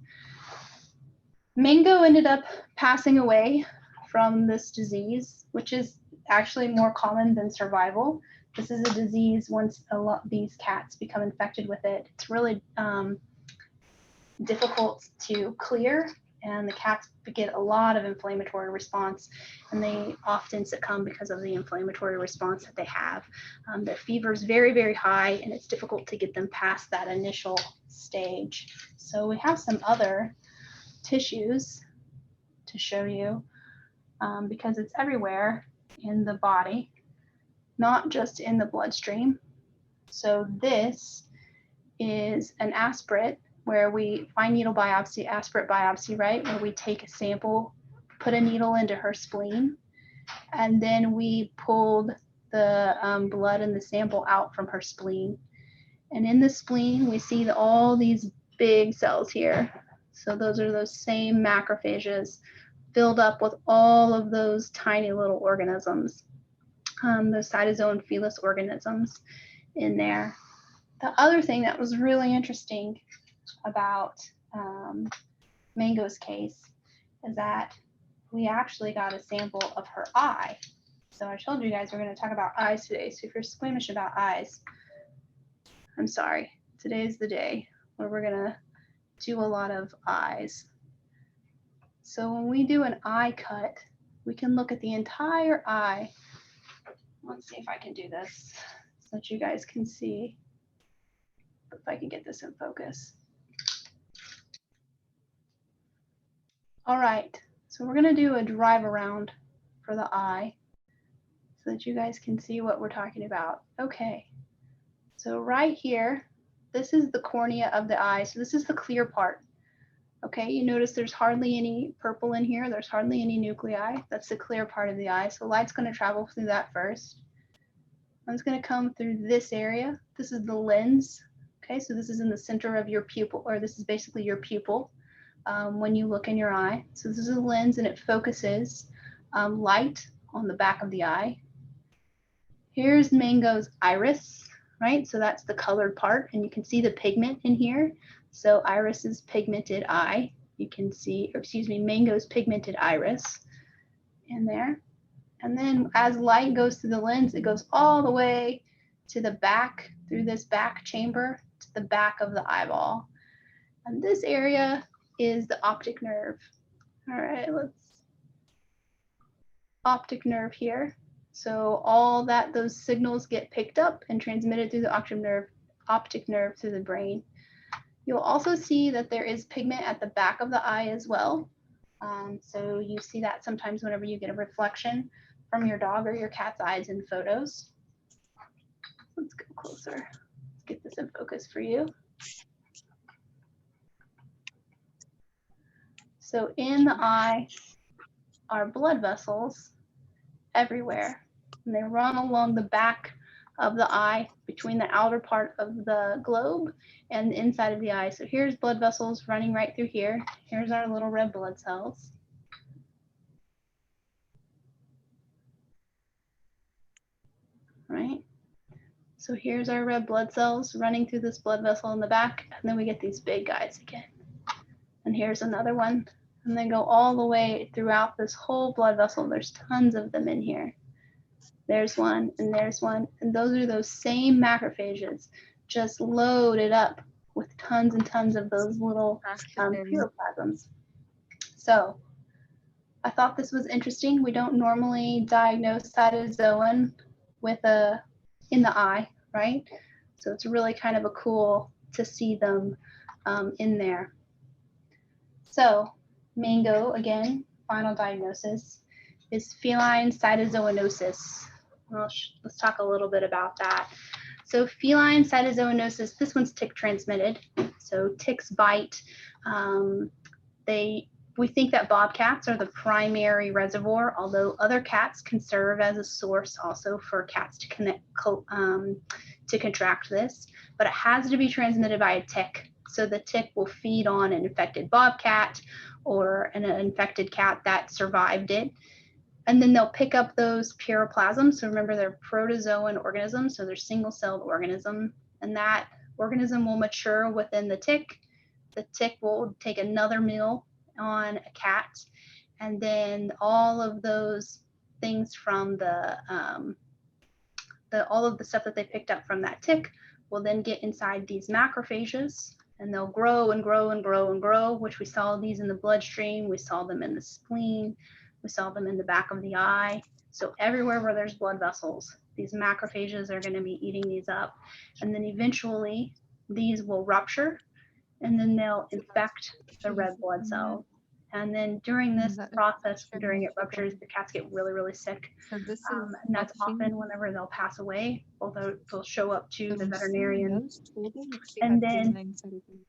Mango ended up passing away from this disease, which is actually more common than survival. This is a disease once these cats become infected with it. It's really difficult to clear, and the cats get a lot of inflammatory response, and they often succumb because of the inflammatory response that they have. Their fever is very, very high, and it's difficult to get them past that initial stage. So we have some other tissues to show you because it's everywhere in the body, not just in the bloodstream. So this is an aspirate where we fine needle biopsy, aspirate biopsy, right? Where we take a sample, put a needle into her spleen, and then we pulled the blood and the sample out from her spleen. And in the spleen, we see all these big cells here. So those are those same macrophages filled up with all of those tiny little organisms, those cytozoan felis organisms in there. The other thing that was really interesting about Mango's case is that we actually got a sample of her eye. So I told you guys we're going to talk about eyes today. So if you're squeamish about eyes, I'm sorry. Today is the day where we're going to do a lot of eyes. So when we do an eye cut, we can look at the entire eye. Let's see if I can do this so that you guys can see. If I can get this in focus. All right, so we're gonna do a drive around for the eye so that you guys can see what we're talking about. Okay, so right here, this is the cornea of the eye. So this is the clear part. Okay, you notice there's hardly any purple in here. There's hardly any nuclei. That's the clear part of the eye. So light's gonna travel through that first. And it's gonna come through this area. This is the lens. Okay, so this is in the center of your pupil, or this is basically your pupil when you look in your eye. So this is a lens and it focuses light on the back of the eye. Here's Mango's iris, right? So that's the colored part, and you can see the pigment in here. So iris's pigmented eye, you can see, or excuse me, Mango's pigmented iris in there. And then as light goes through the lens, it goes all the way to the back, through this back chamber, to the back of the eyeball. And this area is the optic nerve. All right, optic nerve here. So all that, those signals get picked up and transmitted through the optic nerve through the brain. You'll also see that there is pigment at the back of the eye as well. So you see that sometimes whenever you get a reflection from your dog or your cat's eyes in photos. Let's go closer. Let's get this in focus for you. So in the eye are blood vessels everywhere, and they run along the back of the eye between the outer part of the globe and the inside of the eye. So here's blood vessels running right through here. Here's our little red blood cells. Right? So here's our red blood cells running through this blood vessel in the back, and then we get these big guys again. And here's another one, and they go all the way throughout this whole blood vessel. There's tons of them in here. There's one, and there's one, and those are those same macrophages, just loaded up with tons and tons of those little puroplasms. So I thought this was interesting. We don't normally diagnose cytozoan with in the eye, right? So it's really kind of a cool to see them in there. So Mango, again, final diagnosis is feline cytozoanosis. Well, let's talk a little bit about that. So feline cytozoanosis, this one's tick transmitted. So ticks bite. We think that bobcats are the primary reservoir, although other cats can serve as a source also for cats to contract this, but it has to be transmitted by a tick. So the tick will feed on an infected bobcat or an infected cat that survived it. And then they'll pick up those puroplasms. So remember, they're protozoan organisms, so they're single-celled organism, and that organism will mature within the tick. The tick will take another meal on a cat, and then all of those things from all of the stuff that they picked up from that tick will then get inside these macrophages, and they'll grow and grow and grow and grow, which we saw these in the bloodstream, we saw them in the spleen, we saw them in the back of the eye. So everywhere where there's blood vessels, these macrophages are going to be eating these up, and then eventually these will rupture, and then they'll infect the red blood cells, And then during this That process, infection during it is ruptures, the cats get really, really sick. So this is And that's often whenever they'll pass away, although they'll show up to the veterinarian. And then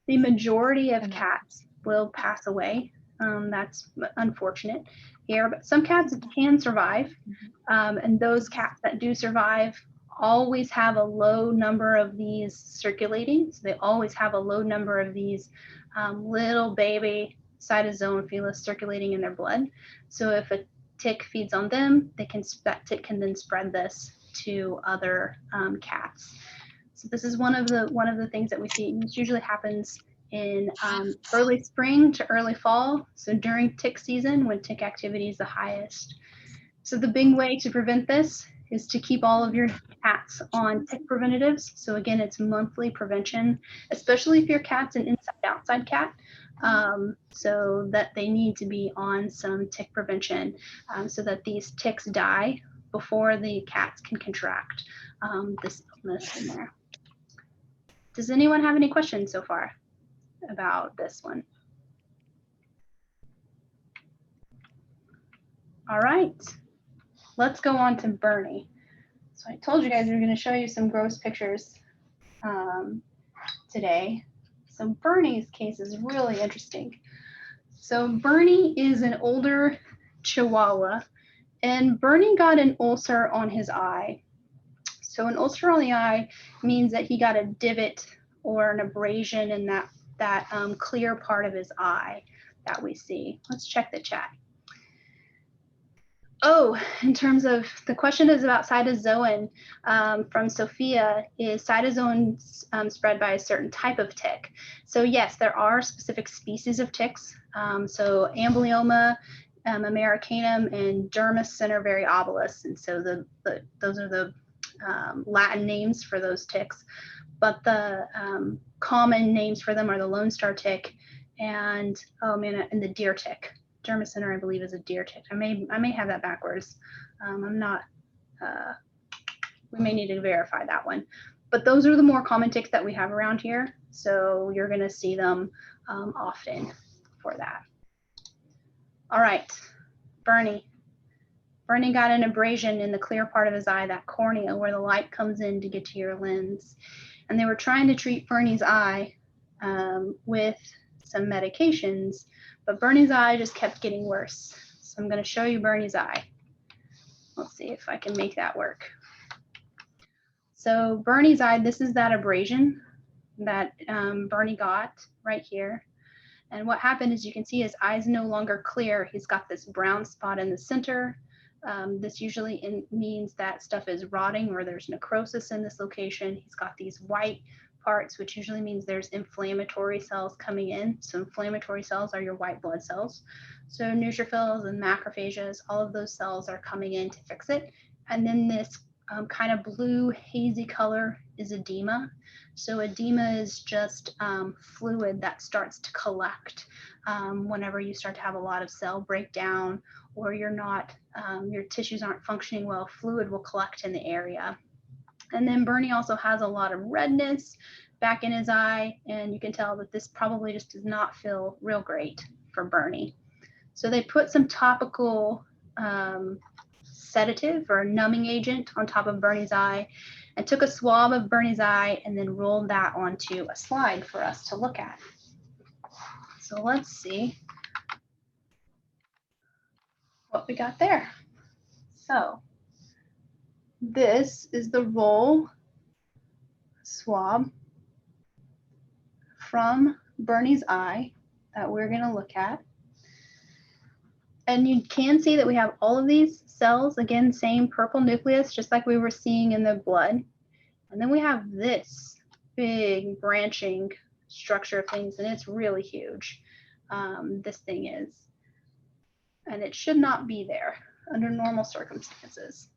the majority of cats will pass away. That's unfortunate here, but some cats can survive. And those cats that do survive always have a low number of these circulating. So they always have a low number of these little baby cytozoan felis circulating in their blood. So if a tick feeds on them, that tick can then spread this to other cats. So this is one of the things that we see. This usually happens in early spring to early fall. So during tick season, when tick activity is the highest. So the big way to prevent this is to keep all of your cats on tick preventatives. So again, it's monthly prevention, especially if your cat's an inside-outside cat, so that they need to be on some tick prevention so that these ticks die before the cats can contract this illness in there. Does anyone have any questions so far about this one? All right. Let's go on to Bernie. So I told you guys we were going to show you some gross pictures today. So Bernie's case is really interesting. So Bernie is an older Chihuahua, and Bernie got an ulcer on his eye. So an ulcer on the eye means that he got a divot or an abrasion in that clear part of his eye that we see. Let's check the chat. Oh, in terms of the question is about cytozoan from Sophia, is cytozoan spread by a certain type of tick? So yes, there are specific species of ticks. So Amblyoma, Americanum, and Dermis variabilis. And so those are the Latin names for those ticks. But the common names for them are the Lone Star tick and the deer tick. Dermis I believe is a deer tick. I may have that backwards. I'm not. We may need to verify that one. But those are the more common ticks that we have around here. So you're going to see them often for that. All right, Bernie. Bernie got an abrasion in the clear part of his eye, that cornea where the light comes in to get to your lens. And they were trying to treat Bernie's eye with some medications, but Bernie's eye just kept getting worse. So I'm going to show you Bernie's eye. Let's see if I can make that work. So Bernie's eye, this is that abrasion that Bernie got right here. And what happened is you can see his eye's no longer clear. He's got this brown spot in the center. This usually means that stuff is rotting or there's necrosis in this location. He's got these white parts, which usually means there's inflammatory cells coming in. So inflammatory cells are your white blood cells. So neutrophils and macrophages, all of those cells are coming in to fix it. And then this kind of blue hazy color is edema. So edema is just fluid that starts to collect whenever you start to have a lot of cell breakdown or you're not, your tissues aren't functioning well, fluid will collect in the area. And then Bernie also has a lot of redness back in his eye, and you can tell that this probably just does not feel real great for Bernie. So they put some topical sedative or numbing agent on top of Bernie's eye and took a swab of Bernie's eye and then rolled that onto a slide for us to look at. So let's see what we got there. So this is the roll swab from Bernie's eye that we're going to look at. And you can see that we have all of these cells, again, same purple nucleus, just like we were seeing in the blood. And then we have this big branching structure of things, and it's really huge. This thing is. And it should not be there under normal circumstances.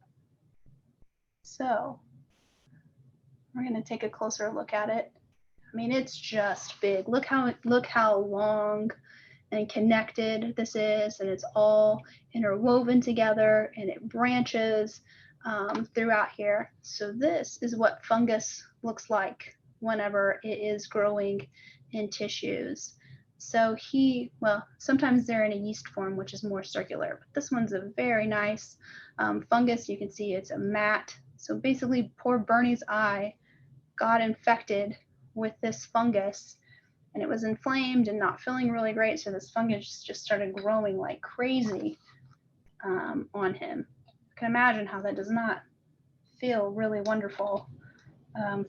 So we're going to take a closer look at it. I mean, it's just big. Look how long and connected this is, and it's all interwoven together, and it branches throughout here. So this is what fungus looks like whenever it is growing in tissues. So well, sometimes they're in a yeast form, which is more circular, but this one's a very nice fungus. You can see it's a mat. So basically poor Bernie's eye got infected with this fungus, and it was inflamed and not feeling really great. So this fungus just started growing like crazy on him. You can imagine how that does not feel really wonderful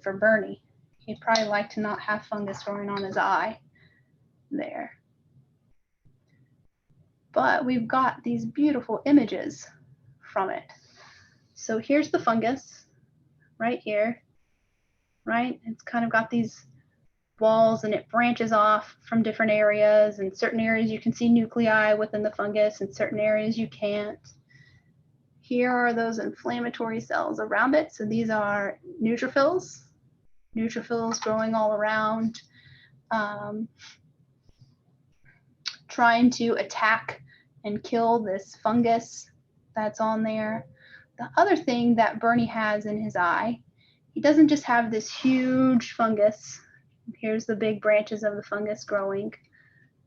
for Bernie. He'd probably like to not have fungus growing on his eye there. But we've got these beautiful images from it. So here's the fungus right here, right? It's kind of got these walls and it branches off from different areas. In certain areas you can see nuclei within the fungus, in certain areas you can't. Here are those inflammatory cells around it. So these are neutrophils growing all around, trying to attack and kill this fungus that's on there. The other thing that Bernie has in his eye, he doesn't just have this huge fungus. Here's the big branches of the fungus growing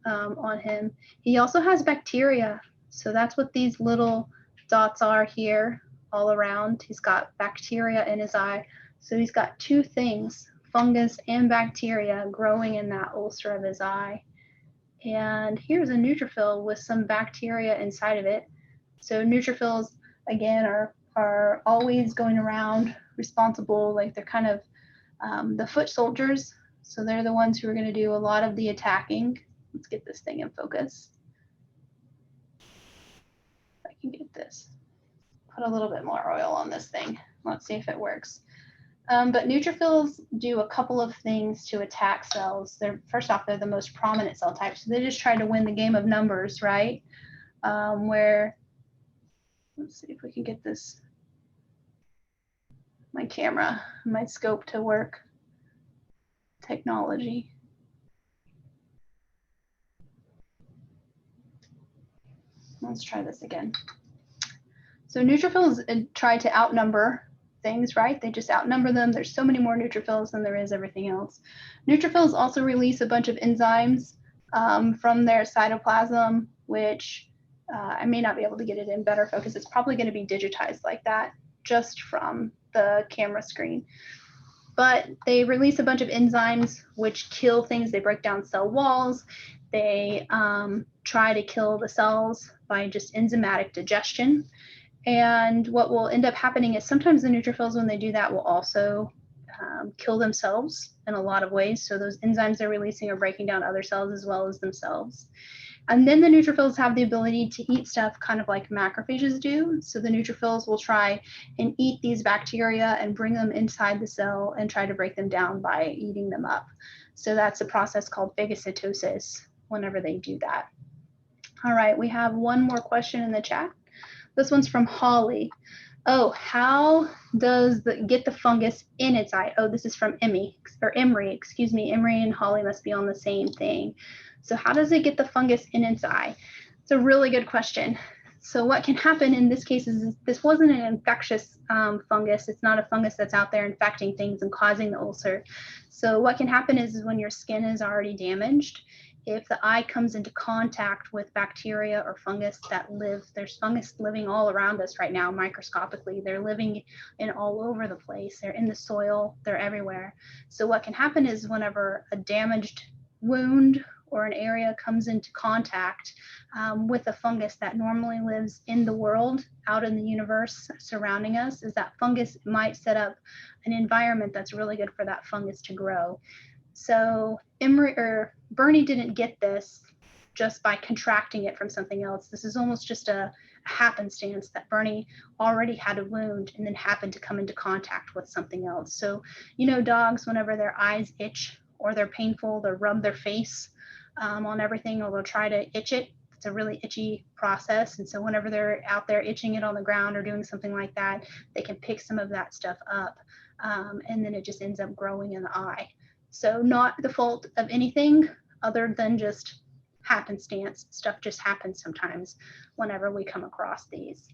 on him. He also has bacteria. So that's what these little dots are here all around. He's got bacteria in his eye. So he's got two things, fungus and bacteria, growing in that ulcer of his eye. And here's a neutrophil with some bacteria inside of it. So neutrophils, again, are always going around responsible, like they're kind of the foot soldiers. So they're the ones who are going to do a lot of the attacking. Let's get this thing in focus. If I can get this. Put a little bit more oil on this thing. Let's see if it works. But neutrophils do a couple of things to attack cells. First off, they're the most prominent cell type. So they just try to win the game of numbers, right? Where, let's see if we can get this, my camera, my scope to work. Technology. Let's try this again. So neutrophils try to outnumber things, right? They just outnumber them. There's so many more neutrophils than there is everything else. Neutrophils also release a bunch of enzymes from their cytoplasm, which I may not be able to get it in better focus. It's probably going to be digitized like that just from the camera screen. But they release a bunch of enzymes which kill things. They break down cell walls. They try to kill the cells by just enzymatic digestion. And what will end up happening is sometimes the neutrophils, when they do that, will also kill themselves in a lot of ways. So those enzymes they're releasing are breaking down other cells as well as themselves. And then the neutrophils have the ability to eat stuff kind of like macrophages do. So the neutrophils will try and eat these bacteria and bring them inside the cell and try to break them down by eating them up. So that's a process called phagocytosis whenever they do that. All right, we have one more question in the chat. This one's from Holly. Oh, how does get the fungus in its eye? Oh, this is from Emery, excuse me. Emery and Holly must be on the same thing. So how does it get the fungus in its eye? It's a really good question. So what can happen in this case is this wasn't an infectious fungus. It's not a fungus that's out there infecting things and causing the ulcer. So what can happen is when your skin is already damaged, if the eye comes into contact with bacteria or fungus that there's fungus living all around us right now microscopically. They're living in all over the place. They're in the soil, they're everywhere. So what can happen is whenever a damaged wound or an area comes into contact with a fungus that normally lives in the world, out in the universe surrounding us, is that fungus might set up an environment that's really good for that fungus to grow. So Bernie didn't get this just by contracting it from something else. This is almost just a happenstance that Bernie already had a wound and then happened to come into contact with something else. So, you know, dogs, whenever their eyes itch or they're painful, they'll rub their face on everything, or they'll try to itch it. It's a really itchy process. And so whenever they're out there itching it on the ground or doing something like that, they can pick some of that stuff up. And then it just ends up growing in the eye. So not the fault of anything other than just happenstance. Stuff just happens sometimes whenever we come across these.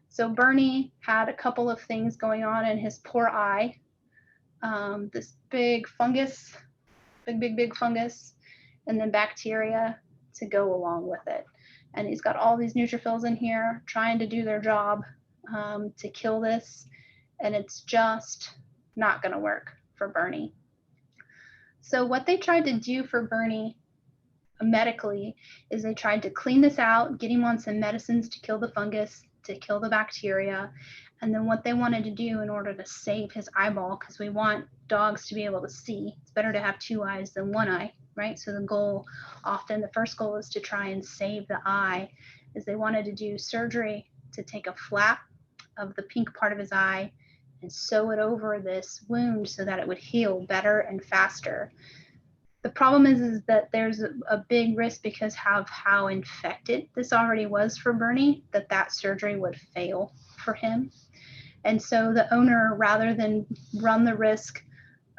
So Bernie had a couple of things going on in his poor eye. This big fungus, big fungus. and then bacteria to go along with it. And he's got all these neutrophils in here trying to do their job to kill this, and it's just not going to work for Bernie. So what they tried to do for Bernie medically is they tried to clean this out, get him on some medicines to kill the fungus, to kill the bacteria. And then what they wanted to do in order to save his eyeball, because we want dogs to be able to see, it's better to have 2 eyes than 1 eye, right? So the goal, often the first goal is to try and save the eye, is they wanted to do surgery to take a flap of the pink part of his eye and sew it over this wound so that it would heal better and faster. The problem is that there's a big risk because of how infected this already was for Bernie, that surgery would fail for him. And so the owner, rather than run the risk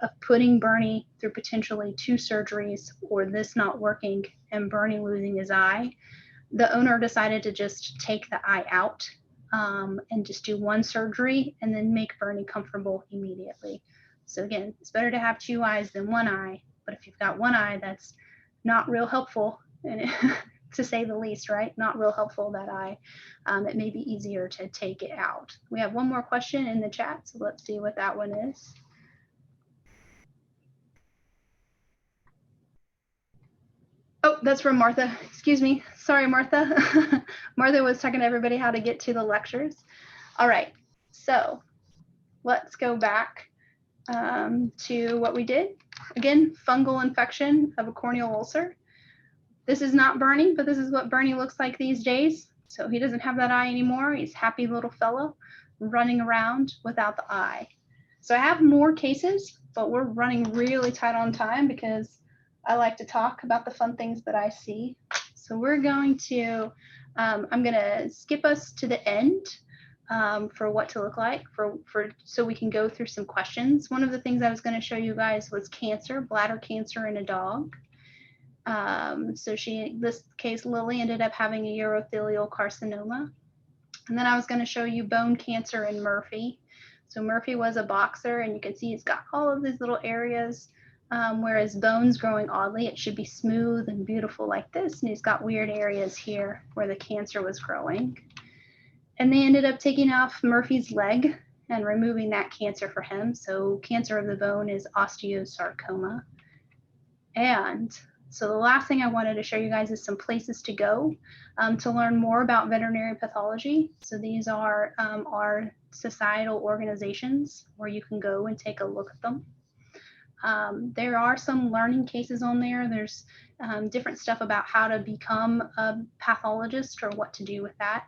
of putting Bernie through potentially 2 surgeries or this not working and Bernie losing his eye, the owner decided to just take the eye out and just do 1 surgery and then make Bernie comfortable immediately. So again, it's better to have 2 eyes than 1 eye. But if you've got 1 eye, that's not real helpful, and to say the least, right? Not real helpful, that eye. It may be easier to take it out. We have one more question in the chat, so let's see what that one is. Oh, that's from Martha. Excuse me. Sorry, Martha. Martha was talking to everybody how to get to the lectures. All right, so let's go back to what we did. Again, fungal infection of a corneal ulcer. This is not Bernie, but this is what Bernie looks like these days. So he doesn't have that eye anymore. He's a happy little fellow running around without the eye. So I have more cases, but we're running really tight on time because I like to talk about the fun things that I see. So we're going to, I'm going to skip us to the end for what to look like so we can go through some questions. One of the things I was going to show you guys was cancer, bladder cancer in a dog. So this case, Lily, ended up having a urothelial carcinoma. And then I was going to show you bone cancer in Murphy. So Murphy was a boxer, and you can see he's got all of these little areas where his bone's growing oddly. It should be smooth and beautiful like this, and he's got weird areas here where the cancer was growing. And they ended up taking off Murphy's leg and removing that cancer for him. So cancer of the bone is osteosarcoma. And so the last thing I wanted to show you guys is some places to go to learn more about veterinary pathology. So these are our societal organizations where you can go and take a look at them. There are some learning cases on there. There's different stuff about how to become a pathologist or what to do with that.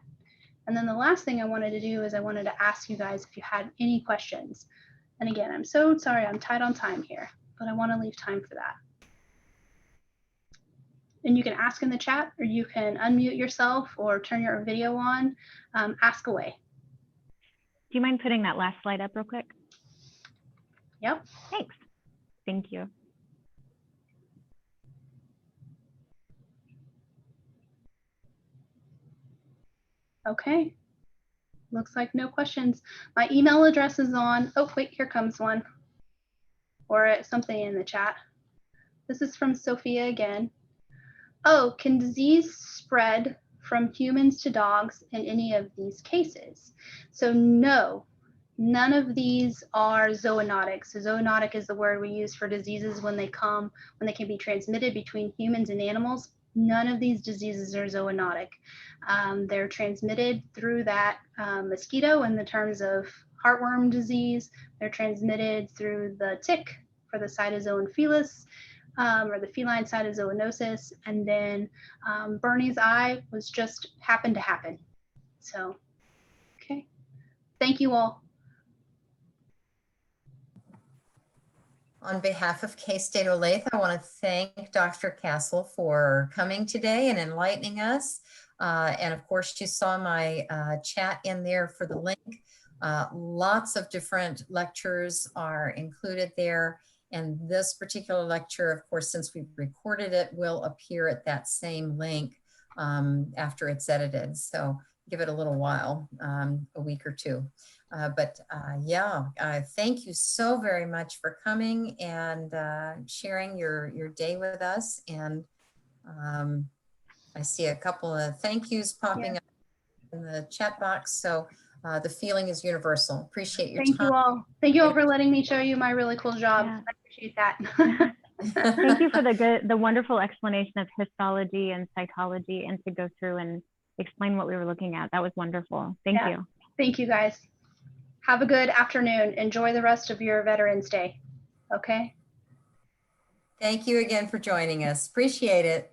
And then the last thing I wanted to do is I wanted to ask you guys if you had any questions. And again, I'm so sorry, I'm tight on time here, but I want to leave time for that. And you can ask in the chat, or you can unmute yourself or turn your video on. Ask away. Do you mind putting that last slide up real quick? Yep. Thanks. Thank you. Okay. Looks like no questions. My email address is on. Oh, wait, here comes one. Or something in the chat. This is from Sophia again. Oh, can disease spread from humans to dogs in any of these cases? So no, none of these are zoonotic. So zoonotic is the word we use for diseases when they can be transmitted between humans and animals. None of these diseases are zoonotic. They're transmitted through that mosquito in the terms of heartworm disease. They're transmitted through the tick for the cytozoan felis, or the feline cytozoonosis, and then Bernie's eye was just happened to happen. So, okay. Thank you all. On behalf of K-State Olathe, I want to thank Dr. Kastl for coming today and enlightening us. And of course, you saw my chat in there for the link. Lots of different lectures are included there. And this particular lecture, of course, since we've recorded it, will appear at that same link after it's edited. So give it a little while, a week or two. Thank you so very much for coming and sharing your day with us. And I see a couple of thank yous popping up in the chat box. So the feeling is universal. Appreciate your Thank time. you all. Thank you all for letting me show you my really cool job. Yeah. I appreciate that. Thank you for the wonderful explanation of histology and cytology, and to go through and explain what we were looking at. That was wonderful. Thank Yeah. you. Thank you guys. Have a good afternoon. Enjoy the rest of your Veterans Day. Okay. Thank you again for joining us. Appreciate it.